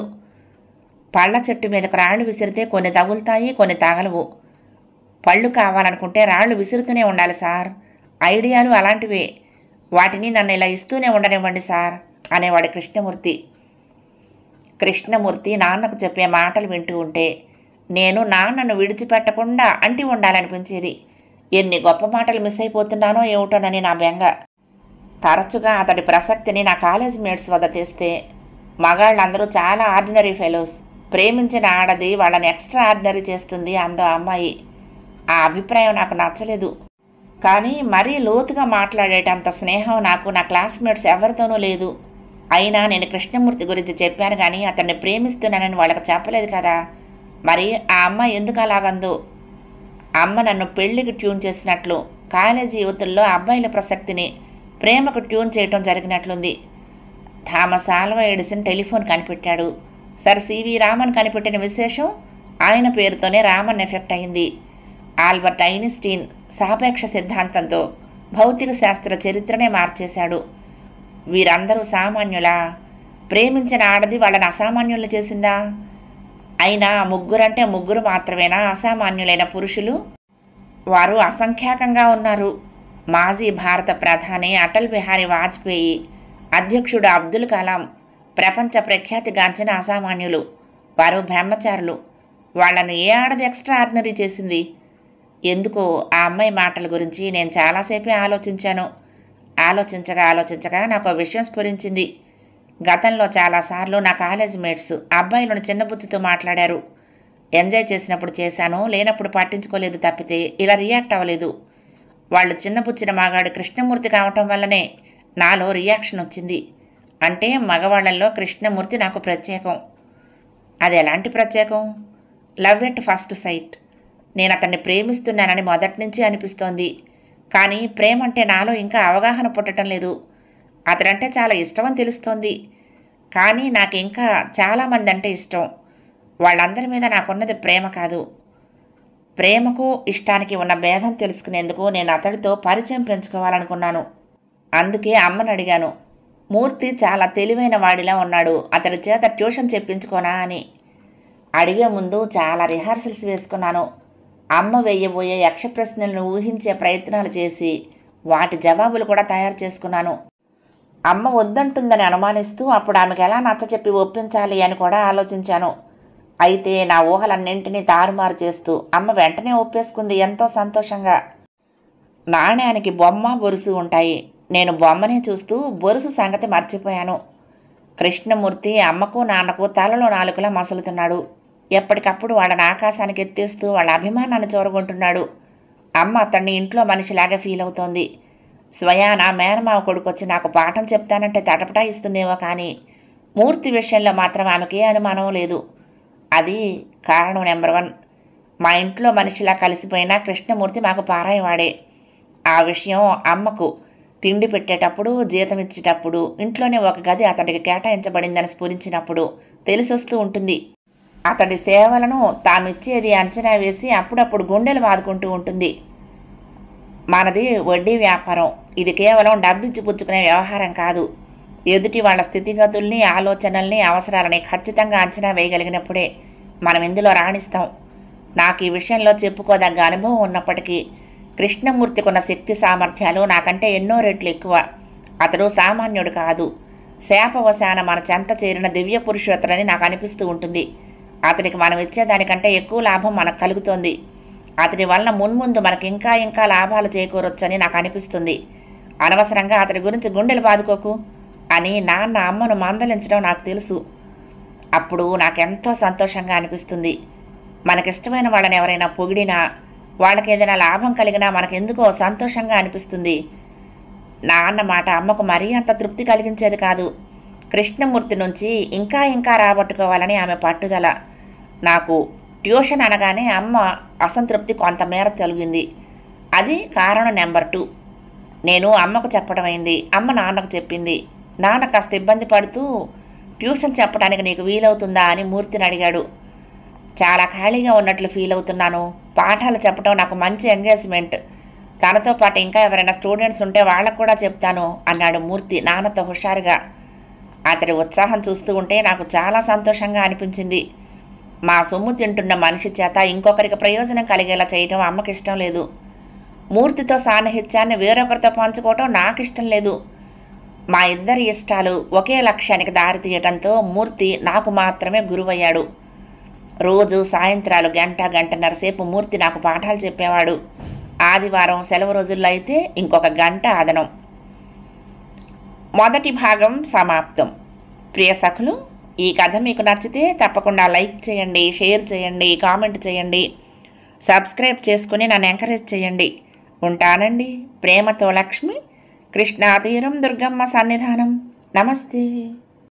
A: పళ్ళ చెట్టు మీదకు రాళ్లు విసిరితే కొన్ని తగులుతాయి, కొన్ని తగలవు. పళ్ళు కావాలనుకుంటే రాళ్లు విసురుతూనే ఉండాలి సార్. ఐడియాలు అలాంటివే. వాటిని నన్ను ఇలా ఇస్తూనే ఉండనివ్వండి సార్ అనేవాడు కృష్ణమూర్తి. కృష్ణమూర్తి నాన్నకు చెప్పే మాటలు వింటూ ఉంటే నేను నాన్నను విడిచిపెట్టకుండా అంటి ఉండాలనిపించేది. ఎన్ని గొప్ప మాటలు మిస్ అయిపోతున్నానో ఏమిటోనని నా బెంగ. తరచుగా అతడి ప్రసక్తిని నా కాలేజ్ మేట్స్ వద్ద తెస్తే మగాళ్ళందరూ చాలా ఆర్డినరీ ఫెలోస్, ప్రేమించిన ఆడది వాళ్ళని ఎక్స్ట్రా ఆర్డినరీ చేస్తుంది అందో అమ్మాయి. ఆ అభిప్రాయం నాకు నచ్చలేదు. కానీ మరీ లోతుగా మాట్లాడేటంత స్నేహం నాకు నా క్లాస్మేట్స్ ఎవరితోనూ లేదు. అయినా నేను కృష్ణమూర్తి గురించి చెప్పాను కానీ అతన్ని ప్రేమిస్తున్నానని వాళ్ళకి చెప్పలేదు కదా. మరి ఆ అమ్మాయి ఎందుకు అలాగందో? అమ్మ నన్ను పెళ్లికి ట్యూన్ చేసినట్లు కాలేజీ యువతుల్లో అబ్బాయిల ప్రసక్తిని ప్రేమకు ట్యూన్ చేయటం జరిగినట్లుంది. థామస్ ఆల్వా ఎడిసన్ టెలిఫోన్ కనిపెట్టాడు. సర్ సివి రామన్ కనిపెట్టిన విశేషం ఆయన పేరుతోనే రామన్ ఎఫెక్ట్ అయింది. ఆల్బర్ట్ ఐన్స్టీన్ సాపేక్ష సిద్ధాంతంతో భౌతిక శాస్త్ర చరిత్రనే మార్చేశాడు. వీరందరూ సామాన్యులా? ప్రేమించిన ఆడది వాళ్ళని అసామాన్యులు చేసిందా? అయినా ముగ్గురంటే ముగ్గురు మాత్రమేనా అసామాన్యులైన పురుషులు? వారు అసంఖ్యాకంగా ఉన్నారు. మాజీ భారత ప్రధాని అటల్ బిహారీ వాజ్పేయి, అధ్యక్షుడు అబ్దుల్ కలాం, ప్రపంచ ప్రఖ్యాతిగాంచిన అసామాన్యులు. వారు బ్రహ్మచారులు. వాళ్ళను ఏ ఆడది ఎక్స్ట్రా ఆర్డినరీ చేసింది? ఎందుకో ఆ అమ్మాయి మాటల గురించి నేను చాలాసేపే ఆలోచించాను. ఆలోచించగా నాకు విషయం స్ఫురించింది. గతంలో చాలాసార్లు నా కాలేజ్ మేట్స్ అబ్బాయిలను చిన్నబుచ్చుతో మాట్లాడారు. ఎంజాయ్ చేసినప్పుడు చేశాను, లేనప్పుడు పట్టించుకోలేదు తప్పితే ఇలా రియాక్ట్ అవ్వలేదు. వాళ్ళు చిన్నబుచ్చిన మగాడు కృష్ణమూర్తి కావటం వల్లనే నాలో రియాక్షన్ వచ్చింది. అంటే మగవాళ్లలో కృష్ణమూర్తి నాకు ప్రత్యేకం. అది ఎలాంటి ప్రత్యేకం? Love at first sight. నేను అతన్ని ప్రేమిస్తున్నానని మొదటి నుంచి అనిపిస్తోంది. కానీ ప్రేమ అంటే నాలో ఇంకా అవగాహన పుట్టడం లేదు. అతడంటే చాలా ఇష్టమని తెలుస్తోంది. కానీ నాకు ఇంకా చాలామంది అంటే ఇష్టం. వాళ్ళందరి మీద నాకున్నది ప్రేమ కాదు. ప్రేమకు ఇష్టానికి ఉన్న భేదం తెలుసుకునేందుకు నేను అతడితో పరిచయం పెంచుకోవాలనుకున్నాను. అందుకే అమ్మని అడిగాను. మూర్తి చాలా తెలివైన వాడిలా ఉన్నాడు, అతడి చేత ట్యూషన్ చెప్పించుకోనా అని. అడిగే ముందు చాలా రిహార్సల్స్ వేసుకున్నాను. అమ్మ వేయబోయే యక్ష ప్రశ్నలను ఊహించే ప్రయత్నాలు చేసి వాటి జవాబులు కూడా తయారు చేసుకున్నాను. అమ్మ వద్దంటుందని అనుమానిస్తూ అప్పుడు ఆమెకు ఎలా నచ్చచెప్పి ఒప్పించాలి అని కూడా ఆలోచించాను. అయితే నా ఊహలన్నింటినీ తారుమారు చేస్తూ అమ్మ వెంటనే ఒప్పేసుకుంది ఎంతో సంతోషంగా. నాణ్యానికి బొమ్మ బొరుసు ఉంటాయి. నేను బొమ్మనే చూస్తూ బొరుసు సంగతి మర్చిపోయాను. కృష్ణమూర్తి అమ్మకు నాన్నకు తలలో నాలుకలా మసులుతున్నాడు. ఎప్పటికప్పుడు వాళ్ళని ఆకాశానికి ఎత్తేస్తూ వాళ్ళ అభిమానాన్ని చూరగొంటున్నాడు. అమ్మ అతన్ని ఇంట్లో మనిషిలాగా ఫీల్ అవుతోంది. స్వయాన మేనమావ కొడుకొచ్చి నాకు పాఠం చెప్తానంటే తటపటాయిస్తుందేమో కానీ మూర్తి విషయంలో మాత్రం ఆమెకే అనుమానం లేదు. అది కారణం నెంబర్ 1. మా ఇంట్లో మనిషిలా కలిసిపోయినా కృష్ణమూర్తి మాకు పారాయవాడే. ఆ విషయం అమ్మకు తిండి పెట్టేటప్పుడు, జీతం ఇచ్చేటప్పుడు, ఇంట్లోనే ఒక గది అతడికి కేటాయించబడిందని స్ఫురించినప్పుడు తెలిసొస్తూ ఉంటుంది. అతడి సేవలను తామిచ్చేది అంచనా వేసి అప్పుడప్పుడు గుండెలు బాదుకుంటూ ఉంటుంది. మనది వడ్డీ వ్యాపారం. ఇది కేవలం డబ్బిచ్చి పుచ్చుకునే వ్యవహారం కాదు. ఎదుటి వాళ్ళ స్థితిగతుల్ని, ఆలోచనల్ని, అవసరాలని ఖచ్చితంగా అంచనా వేయగలిగినప్పుడే మనం ఇందులో రాణిస్తాం. నాకు ఈ విషయంలో చెప్పుకోదగ్గ అనుభవం ఉన్నప్పటికీ కృష్ణమూర్తికున్న శక్తి సామర్థ్యాలు నాకంటే ఎన్నో రెట్లు ఎక్కువ. అతడు సామాన్యుడు కాదు. శాపవశాన మన చెంత చేరిన దివ్య పురుషోత్తరని నాకు అనిపిస్తూ ఉంటుంది. అతడికి మనం ఇచ్చేదానికంటే ఎక్కువ లాభం మనకు కలుగుతోంది. అతడి వలన మున్ముందు మనకి ఇంకా ఇంకా లాభాలు చేకూరొచ్చని నాకు అనిపిస్తుంది. అనవసరంగా అతడి గురించి గుండెలు బాదుకోకు అని నాన్న అమ్మను మందలించడం నాకు తెలుసు. అప్పుడు నాకెంతో సంతోషంగా అనిపిస్తుంది. మనకిష్టమైన వాళ్ళని ఎవరైనా పొగిడినా, వాళ్ళకి ఏదైనా లాభం కలిగినా మనకెందుకో సంతోషంగా అనిపిస్తుంది. నాన్న మాట అమ్మకు మరీ అంత తృప్తి కలిగించేది కాదు. కృష్ణమూర్తి నుంచి ఇంకా ఇంకా రాబట్టుకోవాలని ఆమె పట్టుదల. నాకు ట్యూషన్ అనగానే అమ్మ అసంతృప్తి కొంతమేర తొలగింది. అది కారణం నెంబర్ 2. నేను అమ్మకు చెప్పడమైంది. అమ్మ నాన్నకు చెప్పింది. నాన్న కాస్త ఇబ్బంది పడుతూ ట్యూషన్ చెప్పడానికి నీకు వీలవుతుందా అని మూర్తిని అడిగాడు. చాలా ఖాళీగా ఉన్నట్లు ఫీల్ అవుతున్నాను. పాఠాలు చెప్పడం నాకు మంచి ఎంగేజ్మెంట్. తనతో పాటు ఇంకా ఎవరైనా స్టూడెంట్స్ ఉంటే వాళ్ళకు కూడా చెప్తాను అన్నాడు మూర్తి నాన్నతో హుషారుగా. అతడి ఉత్సాహం చూస్తూ ఉంటే నాకు చాలా సంతోషంగా అనిపించింది. మా సొమ్ము తింటున్న మనిషి చేత ఇంకొకరికి ప్రయోజనం కలిగేలా చేయటం అమ్మకి ఇష్టం లేదు. మూర్తితో సాన్నిహిత్యాన్ని వేరొకరితో పంచుకోవటం నాకు ఇష్టం లేదు. మా ఇద్దరి ఇష్టాలు ఒకే లక్ష్యానికి దారితీయటంతో మూర్తి నాకు మాత్రమే గురువయ్యాడు. రోజు సాయంత్రాలు గంటన్నర సేపు మూర్తి నాకు పాఠాలు చెప్పేవాడు. ఆదివారం సెలవు రోజుల్లో అయితే ఇంకొక గంట అదనం. మొదటి భాగం సమాప్తం. ప్రియ సఖులు, ఈ కథ మీకు నచ్చితే తప్పకుండా లైక్ చేయండి, షేర్ చేయండి, కామెంట్ చేయండి, సబ్స్క్రైబ్ చేసుకుని నన్ను ఎంకరేజ్ చేయండి. ఉంటానండి. ప్రేమతో లక్ష్మి. కృష్ణా తీరం దుర్గమ్మ సన్నిధానం. నమస్తే.